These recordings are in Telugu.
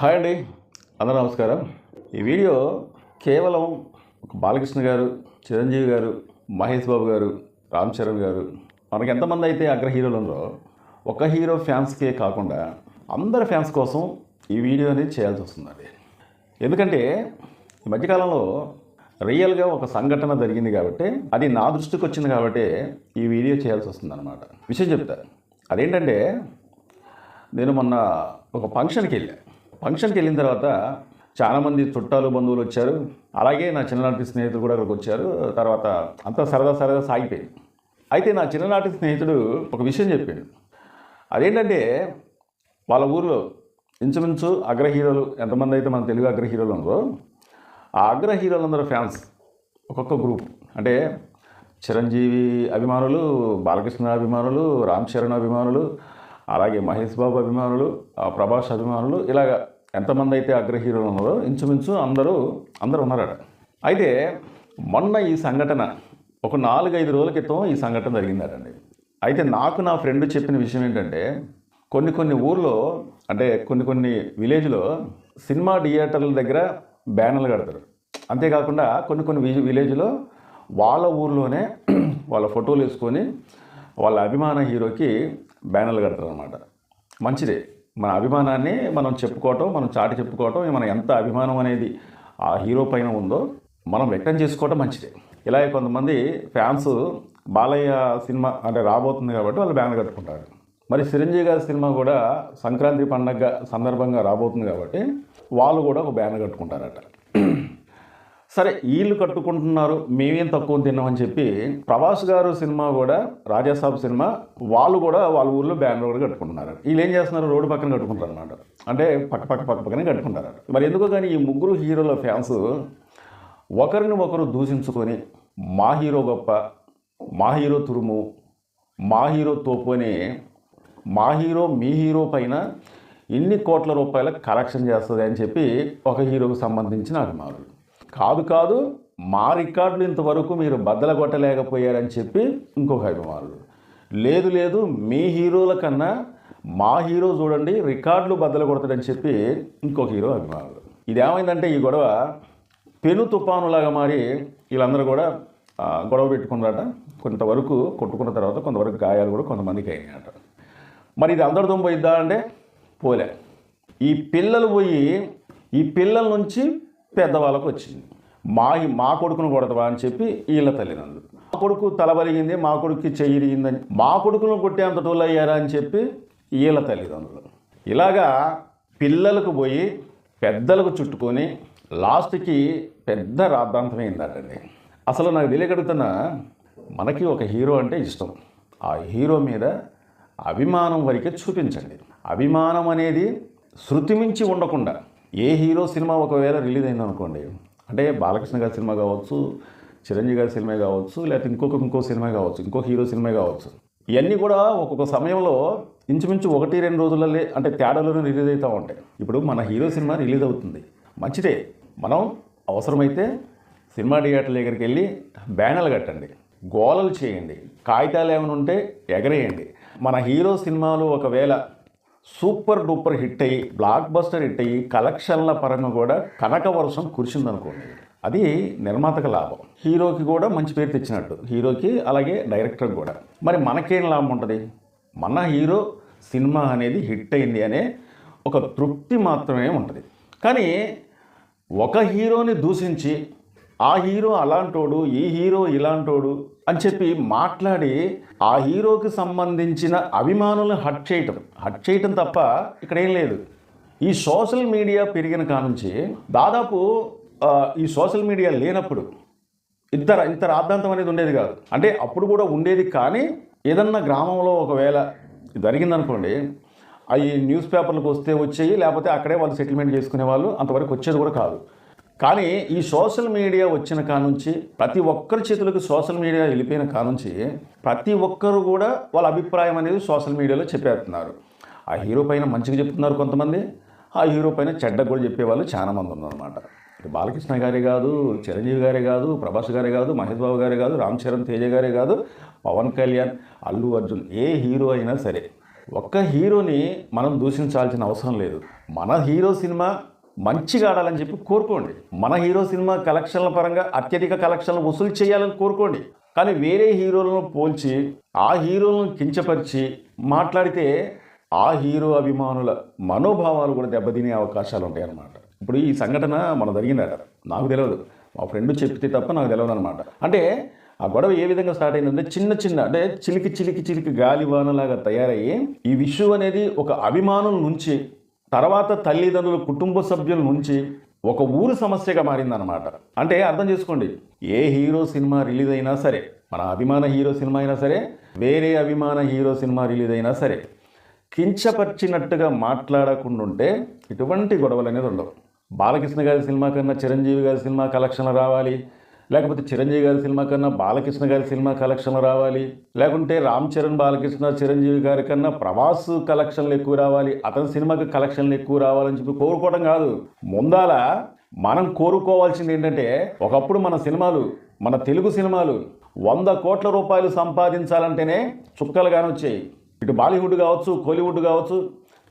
హాయ్ అండి, అందరూ నమస్కారం. ఈ వీడియో కేవలం ఒక బాలకృష్ణ గారు, చిరంజీవి గారు, మహేష్ బాబు గారు, రామ్ చరణ్ గారు, మనకి ఎంతమంది అయితే అగ్ర హీరోలు ఉన్నారో ఒక హీరో ఫ్యాన్స్కే కాకుండా అందరి ఫ్యాన్స్ కోసం ఈ వీడియో అనేది చేయాల్సి వస్తుందండి. ఎందుకంటే ఈ మధ్యకాలంలో రియల్గా ఒక సంఘటన జరిగింది కాబట్టి అది నా దృష్టికి వచ్చింది కాబట్టి ఈ వీడియో చేయాల్సి వస్తుందన్నమాట. విషయం చెప్తా. అదేంటంటే నేను మొన్న ఒక ఫంక్షన్కి వెళ్ళిన తర్వాత చాలామంది చుట్టాలు బంధువులు వచ్చారు. అలాగే నా చిన్ననాటి స్నేహితులు కూడా అక్కడికి వచ్చారు. తర్వాత అంతా సరదా సాగిపోయింది. అయితే నా చిన్ననాటి స్నేహితుడు ఒక విషయం చెప్పాడు. అదేంటంటే వాళ్ళ ఊర్లో ఇంచుమించు అగ్ర హీరోలు ఎంతమంది అయితే మన తెలుగు అగ్ర హీరోలు ఉన్నారో ఆ అగ్ర హీరోలందరూ ఫ్యాన్స్ ఒక్కొక్క గ్రూప్, అంటే చిరంజీవి అభిమానులు, బాలకృష్ణ అభిమానులు, రామ్ చరణ్ అభిమానులు, అలాగే మహేష్ బాబు అభిమానులు, ప్రభాస్ అభిమానులు, ఇలాగ ఎంతమంది అయితే అగ్ర హీరోలు ఉన్నారో ఇంచుమించు అందరూ ఉన్నారట. అయితే మొన్న ఈ సంఘటన ఒక 4-5 రోజుల క్రితం ఈ సంఘటన జరిగిందటండి. అయితే నాకు నా ఫ్రెండ్ చెప్పిన విషయం ఏంటంటే కొన్ని ఊర్లో, అంటే కొన్ని విలేజ్లో సినిమా థియేటర్ల దగ్గర బ్యానర్లు కడతారు. అంతేకాకుండా కొన్ని విలేజ్లో వాళ్ళ ఊర్లోనే వాళ్ళ ఫోటోలు వేసుకొని వాళ్ళ అభిమాన హీరోకి బ్యానర్లు కడతారు అన్నమాట. మంచిదే, మన అభిమానాన్ని మనం చెప్పుకోవటం, మనం చాటి చెప్పుకోవటం, మన ఎంత అభిమానం అనేది ఆ హీరో పైన ఉందో మనం వ్యక్తం చేసుకోవటం మంచిదే. ఇలాగే కొంతమంది ఫ్యాన్స్ బాలయ్య సినిమా అంటే రాబోతుంది కాబట్టి వాళ్ళు బ్యానర్ కట్టుకుంటారు. మరి చిరంజీవి గారి సినిమా కూడా సంక్రాంతి పండగ సందర్భంగా రాబోతుంది కాబట్టి వాళ్ళు కూడా ఒక బ్యానర్ కట్టుకుంటారట. సరే, వీళ్ళు కట్టుకుంటున్నారు, మేమేం తక్కువ తిన్నామని చెప్పి ప్రభాస్ గారు సినిమా కూడా, రాజాసాబ్ సినిమా, వాళ్ళు కూడా వాళ్ళ ఊళ్ళో బ్యానర్ కూడా కట్టుకుంటున్నారు. వీళ్ళు ఏం చేస్తున్నారు, రోడ్డు పక్కన కట్టుకుంటారు అనమాట. అంటే పక్కనే కట్టుకుంటారు. మరి ఎందుకో కానీ ఈ ముగ్గురు హీరోల ఫ్యాన్స్ ఒకరిని ఒకరు దూషించుకొని మా హీరో గొప్ప, మా హీరో తురుము, మా హీరో తోపు అని మా హీరో మీ హీరో పైన ఇన్ని కోట్ల రూపాయల కలెక్షన్ చేస్తుంది అని చెప్పి ఒక హీరోకు సంబంధించిన అభిమానులు, కాదు మా రికార్డులు ఇంతవరకు మీరు బద్దలు కొట్టలేకపోయారని చెప్పి ఇంకొక అభిమానులు, లేదు మీ హీరోల కన్నా మా హీరో చూడండి రికార్డులు బద్దలు కొడతాడని చెప్పి ఇంకొక హీరో అభిమానులు. ఇదేమైందంటే ఈ గొడవ పెను తుఫానులాగా మారి వీళ్ళందరూ కూడా గొడవ పెట్టుకున్నారట. కొంతవరకు కొట్టుకున్న తర్వాత కొంతవరకు గాయాలు కూడా కొంతమందికి అయినాయట. మరి ఇది అందరితో పోయిద్దా అంటే పోలే. ఈ పిల్లలు పోయి ఈ పిల్లల నుంచి పెద్దవాళ్ళకు వచ్చింది. మా కొడుకును కొడతావా అని చెప్పి వీళ్ళ తల్లిదండ్రులు, మా కొడుకు తలబలిగింది, మా కొడుకుకి చెయ్యిరిగిందని, మా కొడుకును కొట్టేంత టోళ్ళు అయ్యారా అని చెప్పి వీళ్ళ తల్లిదండ్రులు, ఇలాగా పిల్లలకు పోయి పెద్దలకు చుట్టుకొని లాస్ట్కి పెద్ద రాద్ధాంతమైందటండి. అసలు నాకు తెలియగలుగుతున్నా, మనకి ఒక హీరో అంటే ఇష్టం, ఆ హీరో మీద అభిమానం వరకే చూపించండి. అభిమానం అనేది శృతి మించి ఉండకుండా, ఏ హీరో సినిమా ఒకవేళ రిలీజ్ అయిందనుకోండి, అంటే బాలకృష్ణ గారి సినిమా కావచ్చు, చిరంజీవి గారి సినిమా కావచ్చు, లేకపోతే ఇంకో సినిమా కావచ్చు, ఇంకో హీరో సినిమా కావచ్చు, ఇవన్నీ కూడా ఒక్కొక్క సమయంలో ఇంచుమించు 1-2 రోజులలో అంటే తేడాలోనే రిలీజ్ అవుతూ ఉంటాయి. ఇప్పుడు మన హీరో సినిమా రిలీజ్ అవుతుంది, మంచిదే. మనం అవసరమైతే సినిమా థియేటర్ల దగ్గరికి వెళ్ళి బ్యానర్లు కట్టండి, గోలలు చేయండి, కాగితాలు ఏమైనా ఉంటే ఎగరేయండి. మన హీరో సినిమాలు ఒకవేళ సూపర్ డూపర్ హిట్ అయ్యి, బ్లాక్ బస్టర్ హిట్ అయ్యి, కలెక్షన్ల పరంగా కూడా కనక వర్షం కురిసిందనుకోండి, అది నిర్మాతకు లాభం, హీరోకి కూడా మంచి పేరు తెచ్చినట్టు, హీరోకి అలాగే డైరెక్టర్కి కూడా. మరి మనకేం లాభం ఉంటుంది? మన హీరో సినిమా అనేది హిట్ అయింది అనే ఒక తృప్తి మాత్రమే ఉంటుంది. కానీ ఒక హీరోని దూషించి ఆ హీరో అలాంటోడు, ఈ హీరో ఇలాంటోడు అని చెప్పి మాట్లాడి ఆ హీరోకి సంబంధించిన అభిమానులను హట్ చేయటం తప్ప ఇక్కడ ఏం లేదు. ఈ సోషల్ మీడియా పెరిగిన కానుంచి దాదాపు ఈ సోషల్ మీడియా లేనప్పుడు ఇంత రాద్ధాంతం అనేది ఉండేది కాదు. అంటే అప్పుడు కూడా ఉండేది, కానీ ఏదన్నా గ్రామంలో ఒకవేళ జరిగిందనుకోండి, అవి న్యూస్ పేపర్లకు వస్తే వచ్చేవి, లేకపోతే అక్కడే వాళ్ళు సెటిల్మెంట్ చేసుకునే వాళ్ళు, అంతవరకు వచ్చేది కూడా కాదు. కానీ ఈ సోషల్ మీడియా వచ్చిన కానుంచి, ప్రతి ఒక్కరి చేతులకు సోషల్ మీడియా వెళ్ళిపోయిన కానుంచి ప్రతి ఒక్కరు కూడా వాళ్ళ అభిప్రాయం అనేది సోషల్ మీడియాలో చెప్పేస్తున్నారు. ఆ హీరో పైన మంచిగా చెప్తున్నారు కొంతమంది, ఆ హీరో పైన చెడ్డగా కూడా చెప్పేవాళ్ళు చాలామంది ఉన్నారన్నమాట. బాలకృష్ణ గారే కాదు, చిరంజీవి గారే కాదు, ప్రభాస్ గారే కాదు, మహేష్ బాబు గారే కాదు, రామ్ చరణ్ తేజ గారే కాదు, పవన్ కళ్యాణ్, అల్లు అర్జున్, ఏ హీరో అయినా సరే ఒక్క హీరోని మనం దూషించాల్సిన అవసరం లేదు. మన హీరో సినిమా మంచిగా ఆడాలని చెప్పి కోరుకోండి. మన హీరో సినిమా కలెక్షన్ల పరంగా అత్యధిక కలెక్షన్లు వసూలు చేయాలని కోరుకోండి. కానీ వేరే హీరోలను పోల్చి ఆ హీరోలను కించపరిచి మాట్లాడితే ఆ హీరో అభిమానుల మనోభావాలు కూడా దెబ్బతినే అవకాశాలు ఉంటాయన్నమాట. ఇప్పుడు ఈ సంఘటన మన జరిగిందట, నాకు తెలియదు, మా ఫ్రెండ్ చెప్తే తప్ప నాకు తెలియదు అనమాట. అంటే ఆ గొడవ ఏ విధంగా స్టార్ట్ అయిందంటే చిన్న అంటే చిలికి గాలివానలాగా తయారయ్యి ఈ విషు అనేది ఒక అభిమానుల నుంచి తర్వాత తల్లిదండ్రుల కుటుంబ సభ్యుల నుంచి ఒక ఊరు సమస్యగా మారిందనమాట. అంటే అర్థం చేసుకోండి, ఏ హీరో సినిమా రిలీజ్ అయినా సరే, మన అభిమాన హీరో సినిమా అయినా సరే, వేరే అభిమాన హీరో సినిమా రిలీజ్ అయినా సరే, కించపరిచినట్టుగా మాట్లాడకుండా ఉంటే ఇటువంటి గొడవలు అనేది ఉండవు. బాలకృష్ణ గారి సినిమా కన్నా చిరంజీవి గారి సినిమా కలెక్షన్లు రావాలి, లేకపోతే చిరంజీవి గారి సినిమా కన్నా బాలకృష్ణ గారి సినిమా కలెక్షన్లు రావాలి, లేకుంటే రామ్ చరణ్ బాలకృష్ణ చిరంజీవి గారి కన్నా ప్రభాస్ కలెక్షన్లు ఎక్కువ రావాలి, అతని సినిమాకి కలెక్షన్లు ఎక్కువ రావాలని చెప్పి కోరుకోవడం కాదు. ముందాల మనం కోరుకోవాల్సింది ఏంటంటే, ఒకప్పుడు మన సినిమాలు, మన తెలుగు సినిమాలు 100 కోట్ల రూపాయలు సంపాదించాలంటేనే చుక్కలుగానే వచ్చాయి. ఇటు బాలీవుడ్ కావచ్చు, కోలీవుడ్ కావచ్చు,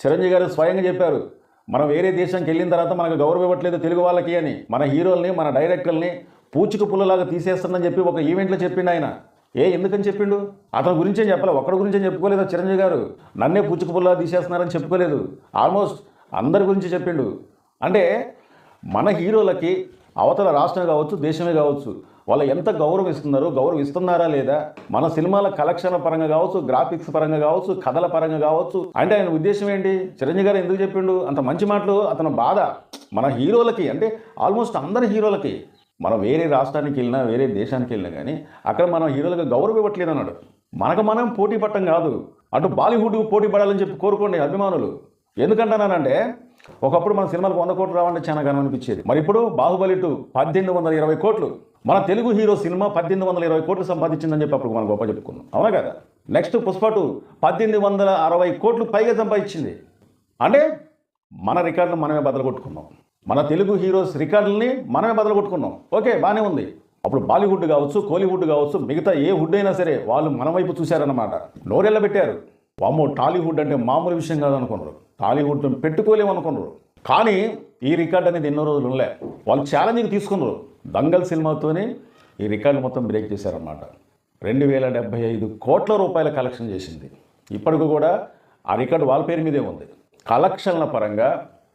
చిరంజీవి గారు స్వయంగా చెప్పారు, మనం వేరే దేశానికి వెళ్ళిన తర్వాత మనకు గౌరవం ఇవ్వట్లేదు తెలుగు వాళ్ళకి అని. మన హీరోల్ని, మన డైరెక్టర్ని పూచిక పుల్లలాగా తీసేస్తుందని చెప్పి ఒక ఈవెంట్లో చెప్పిండు ఆయన. ఎందుకని చెప్పిండు? అతని గురించే చెప్పలే, ఒక్కడి గురించే చెప్పుకోలేదు చిరంజీవి గారు. నన్నే పూచిక పుల్లలా తీసేస్తున్నారని చెప్పుకోలేదు, ఆల్మోస్ట్ అందరి గురించి చెప్పిండు. అంటే మన హీరోలకి అవతల రాష్ట్రం కావచ్చు, దేశమే కావచ్చు, వాళ్ళు ఎంత గౌరవం ఇస్తున్నారు, గౌరవం ఇస్తున్నారా లేదా, మన సినిమాల కలెక్షన్ల పరంగా కావచ్చు, గ్రాఫిక్స్ పరంగా కావచ్చు, కథల పరంగా కావచ్చు. అంటే ఆయన ఉద్దేశం ఏంటి? చిరంజీవి గారు ఎందుకు చెప్పిండు అంత మంచి మాటలు? అతని బాధ మన హీరోలకి, అంటే ఆల్మోస్ట్ అందరి హీరోలకి, మనం వేరే రాష్ట్రానికి వెళ్ళినా, వేరే దేశానికి వెళ్ళినా కానీ అక్కడ మన హీరోలకు గౌరవం ఇవ్వట్లేదు అన్నాడు. మనకు మనం పోటీ పట్టం కాదు, అటు బాలీవుడ్కు పోటీ పడాలని చెప్పి కోరుకోండి అభిమానులు. ఎందుకంటున్నానంటే, ఒకప్పుడు మన సినిమాలకు 100 కోట్లు రావాలంటే చాలా ఘనం అనిపించేది. మరి ఇప్పుడు బాహుబలి 2 1820 కోట్లు, మన తెలుగు హీరో సినిమా 1820 కోట్లు సంపాదించిందని చెప్పి అప్పుడు మనం గొప్ప చెప్పుకున్నాం, అవునా కదా? నెక్స్ట్ పుష్ప 2 1860 కోట్లు పైగా సంపాదించింది. అంటే మన రికార్డులు మనమే బదలు కొట్టుకున్నాం, మన తెలుగు హీరోస్ రికార్డులని మనమే బదలు కొట్టుకున్నాం. ఓకే, బాగానే ఉంది. అప్పుడు బాలీవుడ్ కావచ్చు, కోలీవుడ్ కావచ్చు, మిగతా ఏ వుడ్ అయినా సరే వాళ్ళు మన వైపు చూశారన్నమాట, నోరెళ్ళ పెట్టారు. వామ్మో, టాలీవుడ్ అంటే మామూలు విషయం కాదనుకున్నారు, టాలీవుడ్ పెట్టుకోలేమనుకున్నారు. కానీ ఈ రికార్డ్ అనేది ఎన్నో రోజులు ఉండలే, వాళ్ళు ఛాలెంజ్కి తీసుకున్నారు. దంగల్ సినిమాతోనే ఈ రికార్డు మొత్తం బ్రేక్ చేశారన్నమాట. 2075 కోట్ల రూపాయల కలెక్షన్ చేసింది. ఇప్పటికి కూడా ఆ రికార్డు వాళ్ళ పేరు మీదే ఉంది. కలెక్షన్ల పరంగా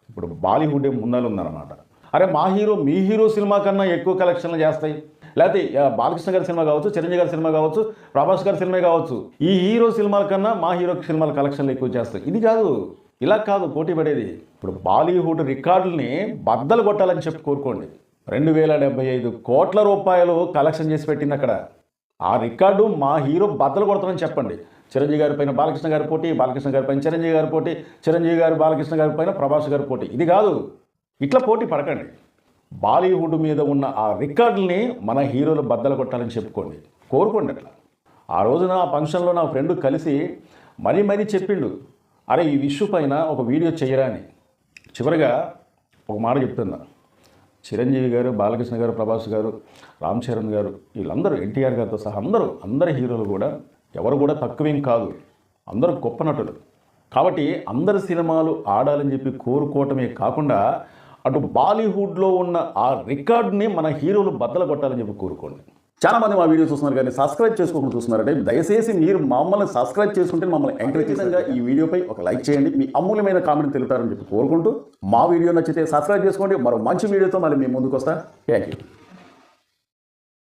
ఇప్పుడు బాలీవుడ్ ముందర ఉందన్నమాట. అరే మా హీరో మీ హీరో సినిమా కన్నా ఎక్కువ కలెక్షన్లు చేస్తాయి, లేకపోతే బాలకృష్ణ గారి సినిమా కావచ్చు, చిరంజీవి గారి సినిమా కావచ్చు, ప్రభాస్ గారి సినిమా కావచ్చు, ఈ హీరో సినిమాల కన్నా మా హీరో సినిమాల కలెక్షన్లు ఎక్కువ చేస్తాయి. ఇది కాదు, ఇలా కాదు పోటీ పడేది. ఇప్పుడు బాలీవుడ్ రికార్డుల్ని బద్దలు కొట్టాలని చెప్పి కోరుకోండి. 2075 కోట్ల రూపాయలు కలెక్షన్ చేసి పెట్టింది అక్కడ. ఆ రికార్డు మా హీరో బద్దలు కొడతామని చెప్పండి. చిరంజీవి గారి పైన బాలకృష్ణ గారి పోటీ, బాలకృష్ణ గారి పైన చిరంజీవి గారి పోటీ, చిరంజీవి గారు బాలకృష్ణ గారి పైన ప్రభాస్ గారి పోటీ. ఇది కాదు, ఇట్లా పోటీ పడకండి. బాలీవుడ్ మీద ఉన్న ఆ రికార్డుల్ని మన హీరోలు బద్దలు కొట్టాలని చెప్పుకోండి, కోరుకోండి అట్లా. ఆ రోజున ఆ ఫంక్షన్లో నా ఫ్రెండ్ కలిసి మరీ చెప్పిండు, అరే ఈ విషయం పైన ఒక వీడియో చేయరా అని. చివరిగా ఒక మాట చెప్తున్నా, చిరంజీవి గారు, బాలకృష్ణ గారు, ప్రభాస్ గారు, రామ్ చరణ్ గారు, వీళ్ళందరూ ఎన్టీఆర్ గారితో సహా అందరి హీరోలు కూడా ఎవరు కూడా తక్కువేం కాదు, అందరూ గొప్ప నటులు. కాబట్టి అందరి సినిమాలు ఆడాలని చెప్పి కోరుకోవటమే కాకుండా అటు బాలీవుడ్లో ఉన్న ఆ రికార్డుని మన హీరోలు బద్దలు కొట్టాలని చెప్పి కోరుకోండి. చాలామంది మా వీడియో చూస్తున్నారు కానీ సబ్స్క్రైబ్ చేసుకోకుండా చూస్తున్నారంటే దయచేసి మీరు మమ్మల్ని సబ్స్క్రైబ్ చేసుకుంటే మమ్మల్ని ఎంకరేజ్ చేసేందుగా ఈ వీడియోపై ఒక లైక్ చేయండి, మీ అమూల్యమైన కామెంట్ తెలుపుతారని చెప్పి కోరుకుంటూ మా వీడియో నచ్చితే సబ్స్క్రైబ్ చేసుకోండి. మరో మంచి వీడియోతో మళ్ళీ మేము ముందుకు వస్తాం. Thank you.